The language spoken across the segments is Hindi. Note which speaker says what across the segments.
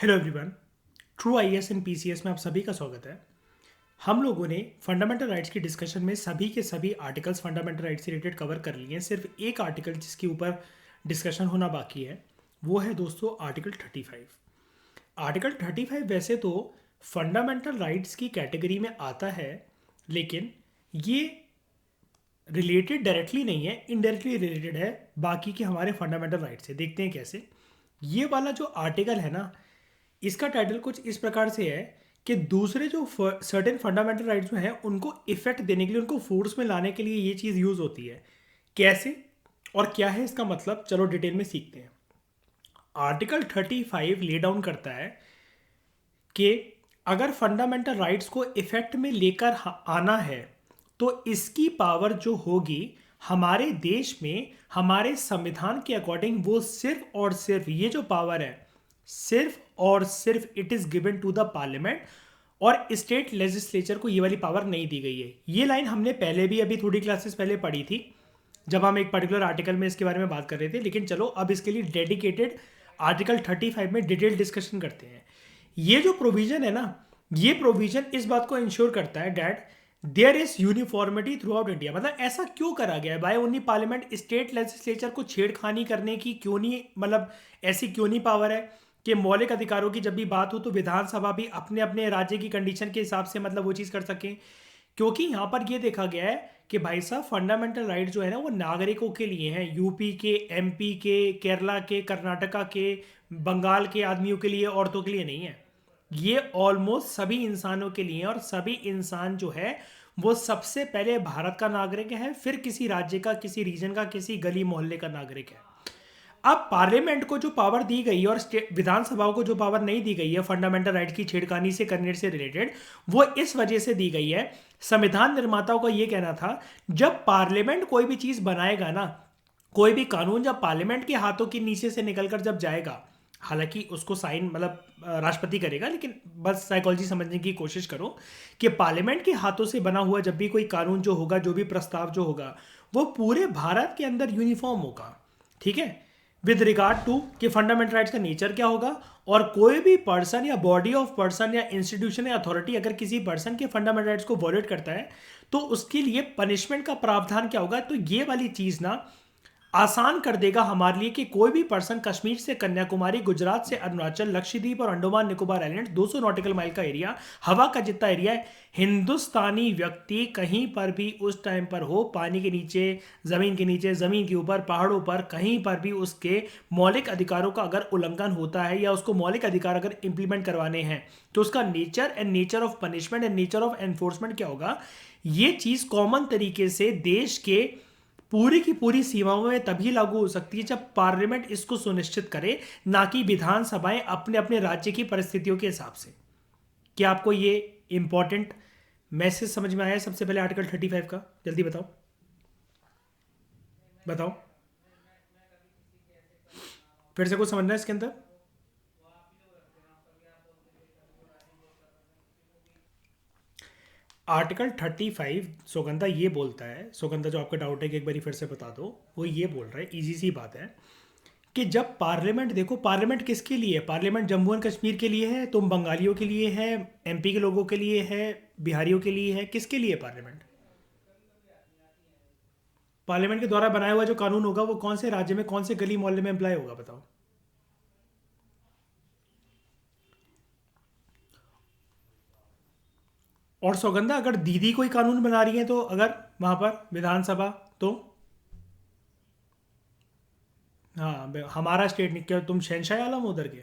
Speaker 1: Hello everyone. True IAS and PCS में आप सभी का स्वागत है। हम लोगों ने फंडामेंटल राइट्स की डिस्कशन में सभी के सभी आर्टिकल्स फंडामेंटल राइट्स से रिलेटेड कवर कर लिए हैं। सिर्फ एक आर्टिकल जिसके ऊपर डिस्कशन होना बाकी है वो है दोस्तों आर्टिकल 35। आर्टिकल 35 वैसे तो फंडामेंटल राइट्स की कैटेगरी में आता है, लेकिन ये रिलेटेड डायरेक्टली नहीं है, इनडायरेक्टली रिलेटेड है बाकी के हमारे फंडामेंटल राइट से। देखते हैं कैसे। ये वाला जो आर्टिकल है ना, इसका टाइटल कुछ इस प्रकार से है कि दूसरे जो सर्टेन फंडामेंटल राइट्स में हैं उनको इफेक्ट देने के लिए, उनको फोर्स में लाने के लिए ये चीज़ यूज़ होती है। कैसे और क्या है इसका मतलब, चलो डिटेल में सीखते हैं। आर्टिकल 35 ले डाउन करता है कि अगर फंडामेंटल राइट्स को इफेक्ट में लेकर आना है तो इसकी पावर जो होगी हमारे देश में हमारे संविधान के अकॉर्डिंग, वो सिर्फ और सिर्फ ये जो पावर है सिर्फ और सिर्फ it is given to the parliament, और स्टेट लेजिस्लेचर को ये वाली पावर नहीं दी गई है। ये लाइन हमने पहले भी अभी थोड़ी क्लासेस पहले पढ़ी थी जब हम एक पर्टिकुलर आर्टिकल में इसके बारे में बात कर रहे थे, लेकिन चलो अब इसके लिए डेडिकेटेड आर्टिकल 35 में डिटेल डिस्कशन करते हैं। ये जो प्रोविजन है ना, ये प्रोविजन इस बात को इंश्योर करता है that there is uniformity throughout India. मतलब ऐसा क्यों करा गया है, by only parliament state legislature को छेड़खानी करने की क्यों नहीं, मतलब ऐसी क्यों नहीं पावर है कि मौलिक अधिकारों की जब भी बात हो तो विधानसभा भी अपने अपने राज्य की कंडीशन के हिसाब से मतलब वो चीज़ कर सकें। क्योंकि यहाँ पर ये देखा गया है कि भाई साहब फंडामेंटल राइट जो है ना वो नागरिकों के लिए हैं, यूपी के, एमपी के, केरला के, कर्नाटका के, बंगाल के आदमियों के लिए, औरतों के लिए नहीं है। ये ऑलमोस्ट सभी इंसानों के लिए है, और सभी इंसान जो है वो सबसे पहले भारत का नागरिक है, फिर किसी राज्य का, किसी रीजन का, किसी गली मोहल्ले का नागरिक है। अब पार्लियामेंट को जो पावर दी गई है और विधानसभाओं को जो पावर नहीं दी गई है फंडामेंटल राइट की छेड़खानी से करने से रिलेटेड, वो इस वजह से दी गई है। संविधान निर्माताओं का ये कहना था जब पार्लियामेंट कोई भी चीज बनाएगा ना, कोई भी कानून जब पार्लियामेंट के हाथों के नीचे से निकलकर जब जाएगा, हालांकि उसको साइन मतलब राष्ट्रपति करेगा, लेकिन बस साइकोलॉजी समझने की कोशिश करो कि पार्लियामेंट के हाथों से बना हुआ जब भी कोई कानून जो होगा, जो भी प्रस्ताव जो होगा, वो पूरे भारत के अंदर यूनिफॉर्म होगा। ठीक है, विद रिगार्ड टू कि फंडामेंटल राइट्स का नेचर क्या होगा, और कोई भी पर्सन या बॉडी ऑफ पर्सन या इंस्टीट्यूशन या अथॉरिटी अगर किसी पर्सन के फंडामेंटल राइट्स को वॉलेट करता है तो उसके लिए पनिशमेंट का प्रावधान क्या होगा। तो ये वाली चीज ना आसान कर देगा हमारे लिए कि कोई भी पर्सन कश्मीर से कन्याकुमारी, गुजरात से अरुणाचल, लक्षद्वीप और Andaman Nicobar island 200 nautical mile का एरिया, हवा का जितना एरिया है, हिंदुस्तानी व्यक्ति कहीं पर भी उस टाइम पर हो, पानी के नीचे, जमीन के ऊपर, पहाड़ों पर, कहीं पर भी उसके मौलिक अधिकारों का अगर उल्लंघन होता है या उसको मौलिक अधिकार अगर इंप्लीमेंट करवाने हैं तो उसका nature and nature of punishment and nature of enforcement क्या होगा। ये चीज कॉमन तरीके से देश के पूरी की पूरी सीमाओं में तभी लागू हो सकती है जब पार्लियामेंट इसको सुनिश्चित करे, ना कि विधानसभाएं अपने अपने राज्य की परिस्थितियों के हिसाब से। क्या आपको ये इंपॉर्टेंट मैसेज समझ में आया है? सबसे पहले आर्टिकल 35 का जल्दी बताओ, बताओ फिर से कुछ समझना है इसके अंदर। आर्टिकल 35 सुगंधा ये बोलता है, सुगंधा जो आपका डाउट है कि एक बारी फिर से बता दो, वो ये बोल रहा है, इजी सी बात है कि जब पार्लियामेंट, देखो पार्लियामेंट किसके लिए है? पार्लियामेंट जम्मू एंड कश्मीर के लिए है, तुम बंगालियों के लिए है, एमपी के लोगों के लिए है, बिहारियों के लिए है, किसके लिए पार्लियामेंट? पार्लियामेंट के द्वारा बनाया हुआ जो कानून होगा वो कौन से राज्य में, कौन से गली मोहल्ले में अप्लाई होगा, बताओ। और सौगंधा अगर दीदी कोई कानून बना रही है तो अगर वहां पर विधानसभा, तो हाँ हमारा स्टेट नहीं, क्या तुम शहनशाह आलम हो उधर के?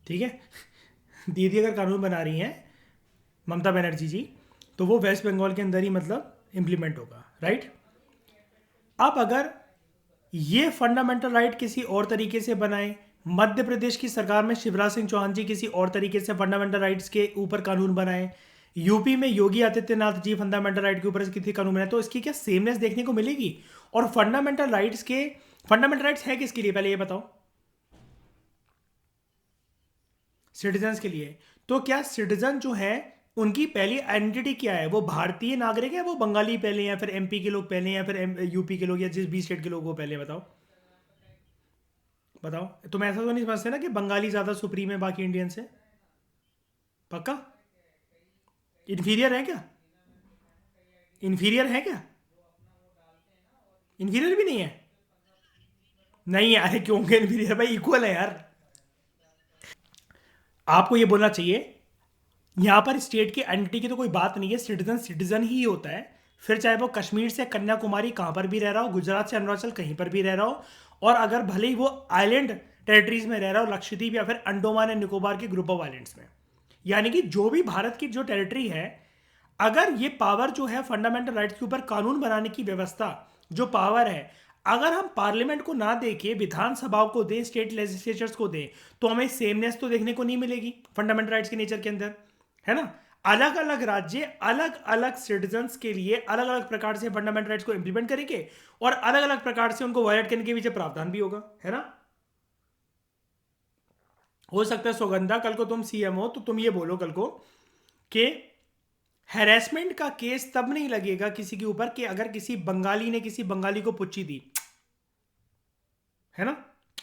Speaker 1: ठीक है। दीदी अगर कानून बना रही हैं, ममता बनर्जी जी, तो वो वेस्ट बंगाल के अंदर ही मतलब इम्प्लीमेंट होगा, राइट। अब अगर ये फंडामेंटल राइट किसी और तरीके से बनाए, मध्य प्रदेश की सरकार में शिवराज सिंह चौहान जी किसी और तरीके से फंडामेंटल राइट्स के ऊपर कानून बनाए, यूपी में योगी आदित्यनाथ जी फंडामेंटल राइट के ऊपर किसी कानून बनाए, तो इसकी क्या सेमनेस देखने को मिलेगी? और फंडामेंटल राइट्स के, फंडामेंटल राइट्स है किसके लिए पहले ये बताओ? सिटीजन्स के लिए। तो क्या सिटीजन जो है उनकी पहली आइडेंटिटी क्या है? वो भारतीय नागरिक है, वो बंगाली पहले, या फिर एमपी के लोग पहले, या फिर यूपी के लोग, या जिस भी स्टेट के लोग वो पहले, बताओ। बताओ, तुम ऐसा तो नहीं समझते ना कि बंगाली ज़्यादा सुप्रीम है बाकी इंडियन से? पक्का? इन्फीरियर है क्या? इन्फीरियर है क्या? इन्फीरियर भी नहीं है? नहीं है, अरे क्यों इन्फीरियर भाई, इक्वल है यार। आपको ये बोलना चाहिए, यहाँ पर स्टेट की आइडेंटिटी की तो कोई बात नहीं है, सिटीजन सिटीजन ही होता है। फिर चाहे वो कश्मीर से कन्याकुमारी कहाँ पर भी रह रहा हो, गुजरात से अरुणाचल कहीं पर भी रह रहा हो, और अगर भले ही वो आइलैंड टेरिटरीज में रह रहा हो, लक्षद्वीप या फिर अंडोमान एंड निकोबार के ग्रुप ऑफ आइलैंड्स में, यानी कि जो भी भारत की जो टेरिटरी है, अगर ये पावर जो है फंडामेंटल राइट्स के ऊपर कानून बनाने की व्यवस्था, जो पावर है, अगर हम पार्लियामेंट को ना दे के विधानसभाओं को दें, स्टेट लेजिस्लेचर्स को दें, तो हमें सेमनेस तो देखने को नहीं मिलेगी फंडामेंटल राइट्स के नेचर के अंदर, है ना? अलग अलग राज्य अलग अलग सिटीजन्स के लिए अलग अलग प्रकार से फंडामेंटल राइट्स को इंप्लीमेंट करेंगे, और अलग अलग प्रकार से उनको वायलेट करने के पीछे प्रावधान भी होगा, है ना? हो सकता है सुगंधा, कल को तुम सीएम हो तो तुम ये बोलो कल को कि हैरेसमेंट का केस तब नहीं लगेगा किसी के ऊपर कि अगर किसी बंगाली ने किसी बंगाली को पुच्ची दी, है ना?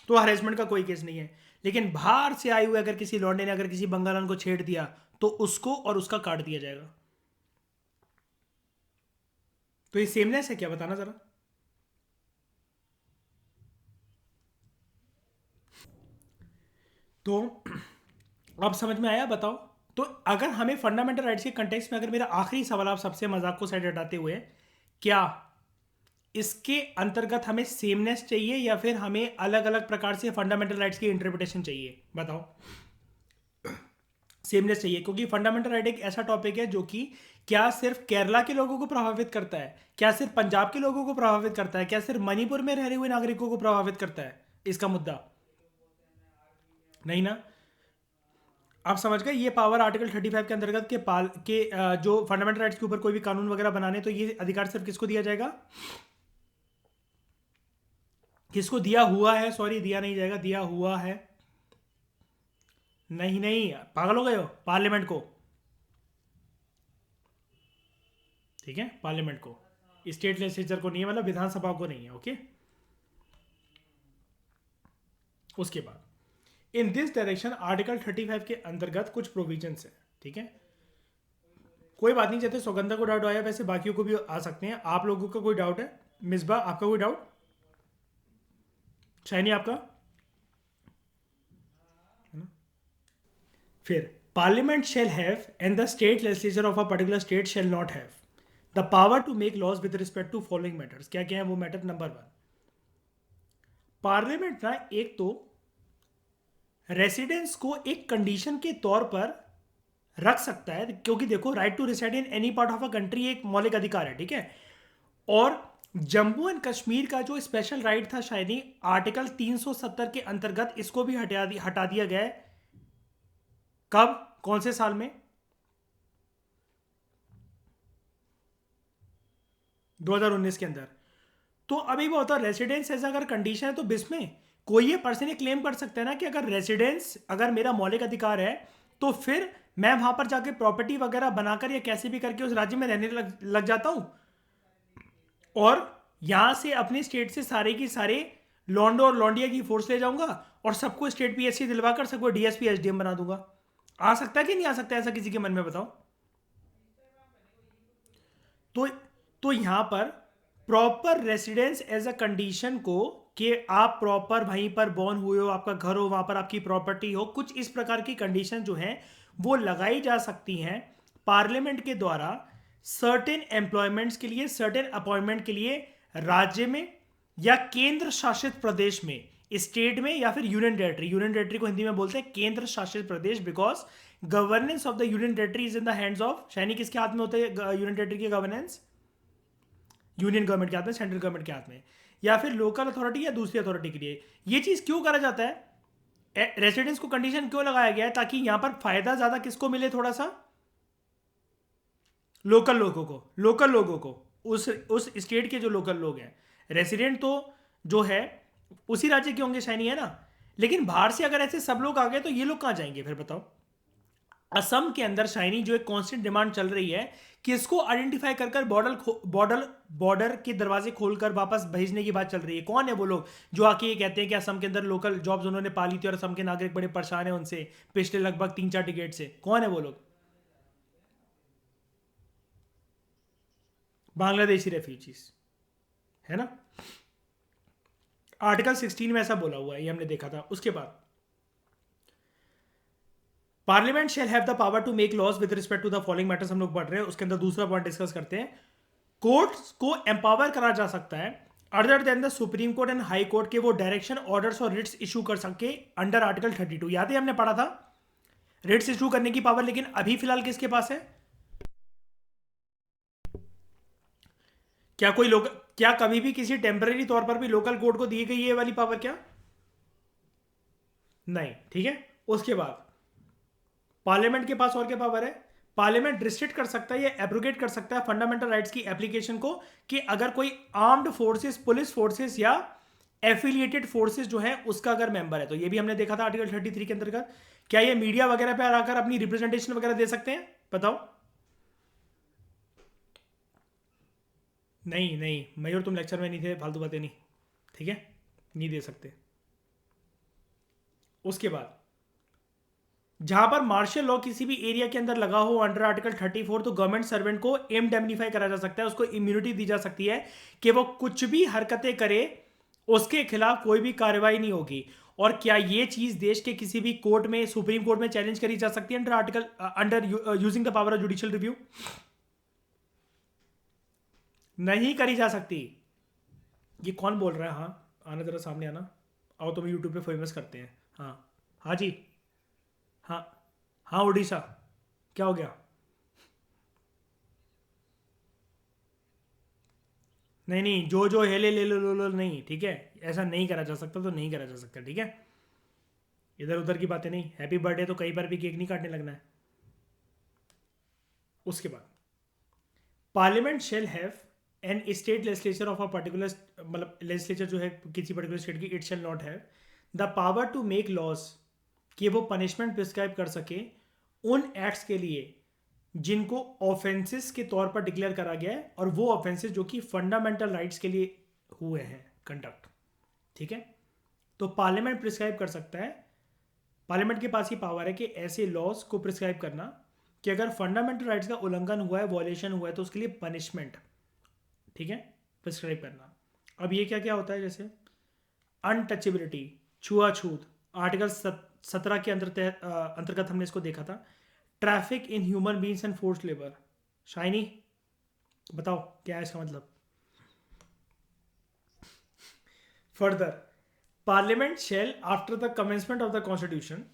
Speaker 1: तो हैरेसमेंट का कोई केस नहीं है। लेकिन बाहर से आए हुए अगर किसी लौंडे ने अगर किसी बंगालन को छेड़ दिया, तो उसको और उसका काट दिया जाएगा। तो ये सेमनेस है क्या, बताना जरा। तो अब समझ में आया, बताओ। तो अगर हमें फंडामेंटल राइट्स के कंटेक्स्ट में, अगर मेरा आखिरी सवाल आप सबसे मजाक को साइड हटाते हुए, क्या इसके अंतर्गत हमें सेमनेस चाहिए या फिर हमें अलग अलग प्रकार से फंडामेंटल राइट्स की इंटरप्रिटेशन चाहिए, बताओ। सेमनेस चाहिए, क्योंकि फंडामेंटल राइट एक ऐसा टॉपिक है जो कि क्या सिर्फ केरला के लोगों को प्रभावित करता है, क्या सिर्फ पंजाब के लोगों को प्रभावित करता है, क्या सिर्फ मणिपुर में रह रहे हुए नागरिकों को प्रभावित करता है, इसका मुद्दा नहीं ना। आप समझ गए, ये पावर आर्टिकल 35 के अंतर्गत जो फंडामेंटल राइट्स के ऊपर कोई भी कानून वगैरह बनाने, तो ये अधिकार सिर्फ किसको दिया जाएगा? किसको दिया हुआ है, सॉरी, दिया नहीं जाएगा, दिया हुआ है। नहीं नहीं, पागल हो गए हो, पार्लियामेंट को। ठीक है, पार्लियामेंट को, स्टेट लेजिस्लेचर को नहीं है, मतलब विधानसभा को नहीं है, ओके। उसके बाद इन दिस डायरेक्शन आर्टिकल 35 के अंतर्गत कुछ प्रोविजंस है, ठीक है। कोई बात नहीं, चाहते सौगंधा को डाउट आया, वैसे बाकियों को भी आ सकते हैं। आप लोगों का कोई डाउट है? मिसबा, आपका कोई डाउट? शाइनी, आपका? फिर parliament shall have and the state legislature of a particular state shall not have the power to make laws with respect to following matters. क्या क्या है वो मैटर? नंबर 1, पार्लियामेंट ना एक तो रेसिडेंस को एक कंडीशन के तौर पर रख सकता है, क्योंकि देखो, right to reside in any part of a country एक मौलिक अधिकार है, ठीक है। और जम्मू एंड कश्मीर का जो स्पेशल राइट था शायद आर्टिकल 370 के अंतर्गत, इसको भी हटा दिया गया है। कब, कौन से साल में? 2019 के अंदर। तो अभी वो होता है, रेसिडेंस ऐसा अगर कंडीशन है तो बिस्में कोई ये पर्सन ये क्लेम कर सकता है ना कि अगर रेसिडेंस अगर मेरा मौलिक अधिकार है, तो फिर मैं वहां पर जाके प्रॉपर्टी वगैरह बनाकर या कैसे भी करके उस राज्य में रहने लग जाता हूं, और यहां से अपने स्टेट से सारे की सारे लॉन्डो और लॉन्डिया की फोर्स ले जाऊंगा, और सबको स्टेट पीएससी दिलवाकर सबको डीएसपी एसडीएम बना दूंगा। आ सकता है कि नहीं आ सकता, ऐसा किसी के मन में, बताओ। तो तो यहां पर proper residence as a condition को, कि आप प्रॉपर वहीं पर बॉर्न हुए हो, आपका घर हो, वहां पर आपकी प्रॉपर्टी हो, कुछ इस प्रकार की कंडीशन जो है वो लगाई जा सकती हैं पार्लियामेंट के द्वारा सर्टेन एम्प्लॉयमेंट्स के लिए, सर्टेन अपॉइंटमेंट के लिए, राज्य में या केंद्र शासित प्रदेश में, स्टेट में या फिर यूनियन टेरेटरी। यूनियन टेरेटरी को हिंदी में बोलते हैं केंद्र शासित प्रदेश, because governance of the union territory is in the hands of, शायनी किसके हाथ में होता है यूनियन टेरेटरी की गवर्नेंस? यूनियन गवर्नमेंट के हाथ में, सेंट्रल गवर्नमेंट के हाथ में, या फिर लोकल अथॉरिटी या दूसरी अथॉरिटी के लिए। ये चीज क्यों करा जाता है, रेसिडेंस को कंडीशन क्यों लगाया गया है? ताकि यहां पर फायदा ज्यादा किसको मिले, थोड़ा सा लोकल लोगों को, लोकल लोगों को, उस स्टेट के जो लोकल लोग हैं। रेसिडेंट तो जो है उसी राज्य के होंगे, शायनी, है ना। लेकिन बाहर से अगर ऐसे सब लोग आ गए तो ये लोग कहां जाएंगे फिर, बताओ। असम के अंदर शाइनी जो एक कांस्टेंट डिमांड चल रही है कि इसको आइडेंटिफाई कर कर बॉर्डर बॉर्डर के दरवाजे खोलकर वापस भेजने की बात चल रही है। कौन है वो लोग जो आके ये कहते हैं कि असम के अंदर लोकल जॉब्स उन्होंने पाली थी और असम के नागरिक बड़े परेशान है उनसे पिछले लगभग 3-4 टिकट से? कौन है वो लोग? बांग्लादेशी रेफ्यूजीज, है ना? आर्टिकल 16 में ऐसा बोला हुआ है, ये हमने देखा था। उसके बाद parliament shall have the power to make laws with respect to the following matters, हम लोग पढ़ रहे हैं, उसके अंदर दूसरा पॉइंट डिस्कस करते हैं। कोर्ट्स को एम्पावर करा जा सकता है other than the supreme court and high court के वो डायरेक्शन ऑर्डर्स और रिट्स इशू कर सके अंडर आर्टिकल 32। याद है हमने पढ़ा था रिट्स इशू करने की पावर, लेकिन अभी फिलहाल किसके पास है? क्या कोई लोग, क्या कभी भी किसी टेम्पररी तौर पर भी लोकल कोर्ट को दी गई ये वाली पावर? क्या नहीं, ठीक है। उसके बाद पार्लियामेंट के पास और क्या पावर है? पार्लियामेंट रिस्ट्रिक्ट कर सकता है या एब्रोगेट कर सकता है फंडामेंटल राइट्स की एप्लीकेशन को, कि अगर कोई आर्म्ड फोर्सेस, पुलिस फोर्सेस या एफिलिएटेड फोर्सेस जो है उसका अगर मेंबर है। तो ये भी हमने देखा था आर्टिकल 33 के अंतर्गत। क्या ये मीडिया वगैरह पे आकर अपनी रिप्रेजेंटेशन वगैरह दे सकते हैं? बताओ। नहीं नहीं मयूर, तुम लेक्चर में नहीं थे, फालतू बातें नहीं, ठीक है, नहीं दे सकते। उसके बाद जहां पर मार्शल लॉ किसी भी एरिया के अंदर लगा हो अंडर आर्टिकल 34, तो गवर्नमेंट सर्वेंट को इंडेमनीफाई करा जा सकता है, उसको इम्यूनिटी दी जा सकती है कि वो कुछ भी हरकतें करे उसके खिलाफ कोई भी कार्रवाई नहीं होगी। और क्या ये चीज देश के किसी भी कोर्ट में, सुप्रीम कोर्ट में चैलेंज करी जा सकती है under article, under using the power of judicial review? नहीं करी जा सकती। ये कौन बोल रहा है? हाँ आना, जरा सामने आना। आओ तुम्हें यूट्यूब पे फेमस करते हैं। हाँ हाँ जी, हाँ हाँ उड़ीसा, क्या हो गया? नहीं नहीं, जो जो हेले ले लो लो लो नहीं, ठीक है, ऐसा नहीं करा जा सकता, तो नहीं करा जा सकता, ठीक है। इधर उधर की बातें नहीं। हैप्पी बर्थडे तो कई बार भी केक नहीं काटने लगना है। उसके बाद parliament shall have an state legislature of a particular, मतलब लेजिस्लेचर जो है किसी पर्टिकुलर स्टेट की, it shall not have the power to make laws, कि वो पनिशमेंट प्रिस्क्राइब कर सके उन एक्ट्स के लिए जिनको ऑफेंसेस के तौर पर डिक्लेयर करा गया है, और वो ऑफेंसेस जो कि फंडामेंटल राइट्स के लिए हुए हैं कंडक्ट, ठीक है। तो पार्लियामेंट प्रिस्क्राइब कर सकता है, पार्लियामेंट के पास ही पावर है कि ऐसे लॉज को प्रिस्क्राइब करना कि अगर फंडामेंटल राइट्स का उल्लंघन हुआ है, वॉयलेशन हुआ है, तो उसके लिए पनिशमेंट, ठीक है, प्रिस्क्राइब करना। अब ये क्या क्या होता है? जैसे अनटचेबिलिटी, छुआछूत, आर्टिकल 17 के अंतर्गत हमने इसको देखा था। Traffic in human beings and force labour. Shiny बताओ क्या है इसका मतलब? Further parliament shall after the commencement of the constitution,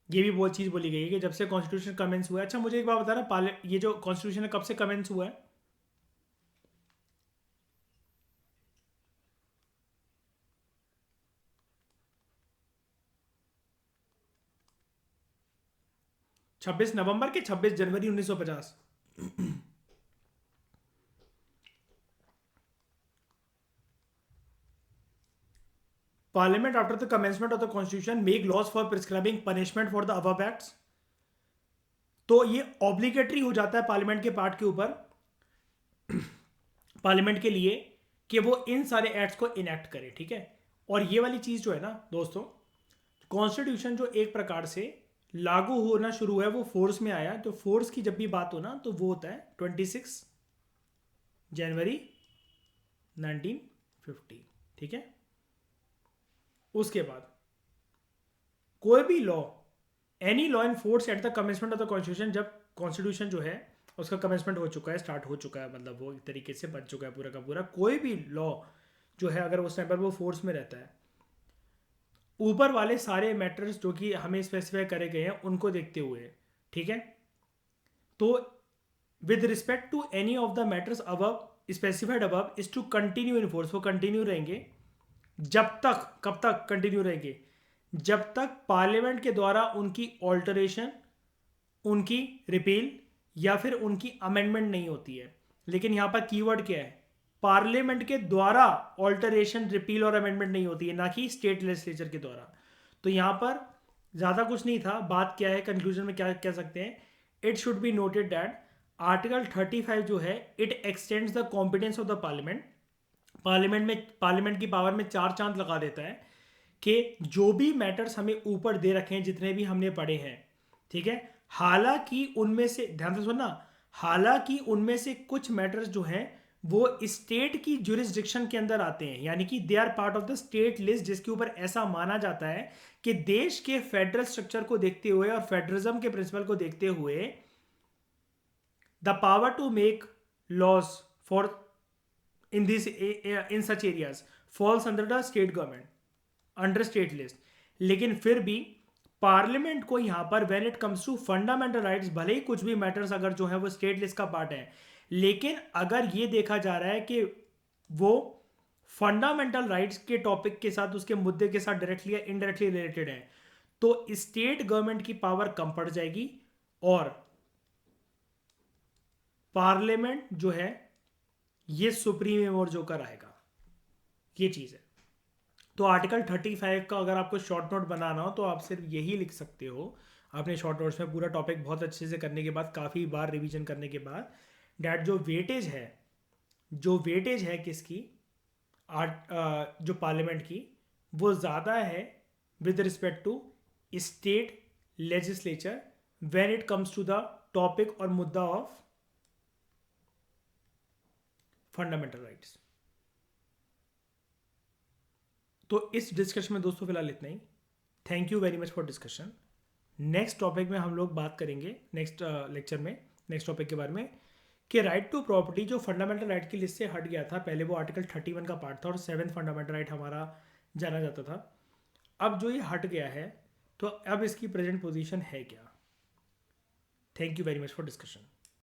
Speaker 1: ये भी बहुत चीज बोली गई है कि जब से कॉन्स्टिट्यूशन कमेंस हुआ है। अच्छा मुझे एक बात बता रहा, ये जो कॉन्स्टिट्यूशन है कब से कमेंस हुआ है? 26 नवंबर के 26 जनवरी 1950। Parliament after the commencement of the constitution make laws for prescribing punishment for the above acts. तो ये ऑब्लिगेटरी हो जाता है पार्लियामेंट के पार्ट के ऊपर, पार्लियामेंट के लिए, कि वो इन सारे एक्ट्स को इनेक्ट करे, ठीक है। और ये वाली चीज जो है ना दोस्तों, कॉन्स्टिट्यूशन जो एक प्रकार से लागू होना शुरू है, वो फोर्स में आया। तो फोर्स की जब भी बात हो ना, तो वो होता है 26 जनवरी 1950, ठीक है। उसके बाद कोई भी law, any law in force at the commencement of the constitution, जब कॉन्स्टिट्यूशन जो है उसका कमेंसमेंट हो चुका है, स्टार्ट हो चुका है, मतलब वो एक तरीके से बन चुका है पूरा का पूरा, कोई भी लॉ जो है अगर उस टाइम पर वो फोर्स में रहता है, ऊपर वाले सारे मैटर्स जो कि हमें स्पेसिफाई करे गए हैं उनको देखते हुए, ठीक है। तो with respect to any of the matters above specified above is to continue in force, वो कंटिन्यू रहेंगे जब तक, कब तक कंटिन्यू रहेंगे? जब तक पार्लियामेंट के द्वारा उनकी ऑल्टरेशन, उनकी रिपील या फिर उनकी अमेंडमेंट नहीं होती है। लेकिन यहां पर कीवर्ड क्या है? पार्लियामेंट के द्वारा ऑल्टरेशन, रिपील और अमेंडमेंट नहीं होती है, ना कि स्टेट लेजिस्लेचर के द्वारा। तो यहां पर ज़्यादा कुछ नहीं था, बात क्या है, कंक्लूजन में क्या कह सकते हैं, it should be noted that article 35 जो है it extends the competence of the parliament. Parliament की पावर में चार चांद लगा देता है कि जो भी मैटर्स हमें ऊपर दे रखे हैं, जितने भी हमने पढ़े हैं, ठीक है, हालांकि उनमें से, ध्यान से सुनना, हालांकि उनमें से कुछ मैटर्स जो हैं वो स्टेट की जुरिस्डिक्शन के अंदर आते हैं, यानी कि they are part of the state list, जिसके ऊपर ऐसा माना जाता है कि देश के फेडरल स्ट्रक्चर को देखते हुए और फेडरलिज्म के प्रिंसिपल को देखते हुए the power to make laws for in this in such areas falls under the state government, under state list. लेकिन फिर भी पार्लियामेंट को यहां पर when it comes to fundamental rights, भले ही कुछ भी मैटर्स अगर जो है वो स्टेट लिस्ट का पार्ट है, लेकिन अगर ये देखा जा रहा है कि वो फंडामेंटल राइट्स के टॉपिक के साथ, उसके मुद्दे के साथ डायरेक्टली या इनडायरेक्टली रिलेटेड है, तो स्टेट गवर्नमेंट की पावर कम पड़ जाएगी और पार्लियामेंट जो है ये सुप्रीम और जो कर आएगा, ये चीज है। तो आर्टिकल 35 का अगर आपको शॉर्ट नोट बनाना हो तो आप सिर्फ यही लिख सकते हो अपने शॉर्ट नोट्स में, पूरा टॉपिक बहुत अच्छे से करने के बाद, काफ़ी बार रिवीजन करने के बाद, डैट जो वेटेज है, जो वेटेज है किसकी, जो पार्लियामेंट की, वो ज़्यादा है with respect to state legislature when it comes to the topic और मुद्दा ऑफ फंडामेंटल राइट्स। तो इस डिस्कशन में दोस्तों फिलहाल इतना ही। Thank you very much for discussion. Next topic में हम लोग बात करेंगे, नेक्स्ट लेक्चर में नेक्स्ट टॉपिक के बारे में, कि राइट टू प्रॉपर्टी जो फंडामेंटल राइट की लिस्ट से हट गया था, पहले वो आर्टिकल 31 का पार्ट था और 7th फंडामेंटल राइट हमारा जाना जाता था। अब जो ये हट गया है तो अब इसकी प्रेजेंट पोजीशन है क्या। Thank you very much for discussion.